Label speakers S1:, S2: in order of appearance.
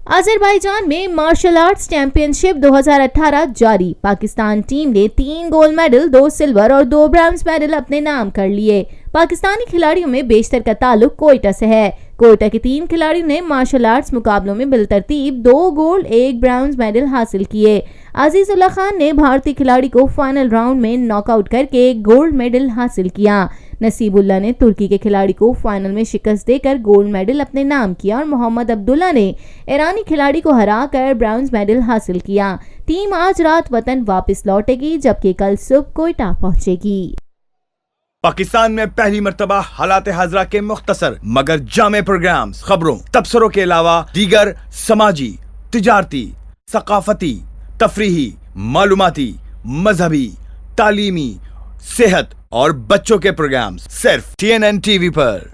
S1: Azerbaijan में martial arts championship 2018 जारी। Pakistan team ने 3 गोल्ड मेडल, 2 सिल्वर और 2 ब्रॉन्ज मेडल अपने नाम कर लिए। पाकिस्तानी खिलाड़ियों में बेशतर का ताल्लुक कोयटा से है। कोयटा के 3 खिलाड़ियों ने मार्शल आर्ट्स मुकाबलों में बिलतरतीब 2 गोल्ड, 1 ब्रॉन्ज मेडल हासिल किए। अजीजुल्लाह खान ने भारतीय खिलाड़ी को फाइनल राउंड में नॉकआउट करके गोल्ड मेडल हासिल किया। नसीबुल्लाह ने तुर्की के खिलाड़ी को फाइनल में शिकस्त देकर गोल्ड मेडल अपने नाम किया और मोहम्मद अब्दुल्ला ने ईरानी खिलाड़ी को हराकर ब्रॉन्ज मेडल हासिल किया। टीम आज रात वतन वापस लौटेगी, जबकि कल सुबह कोयटा पहुंचेगी।
S2: पाकिस्तान में पहली मर्तबा हालात हाजरा के मुख्तसर मगर जामे प्रोग्राम्स, खबरों, तबसरों के अलावा दीगर समाजी, तिजारती, सकाफती, तफरीही, मालूमाती, मजहबी, तालीमी, सेहत और बच्चों के प्रोग्राम्स सिर्फ TNN TV पर।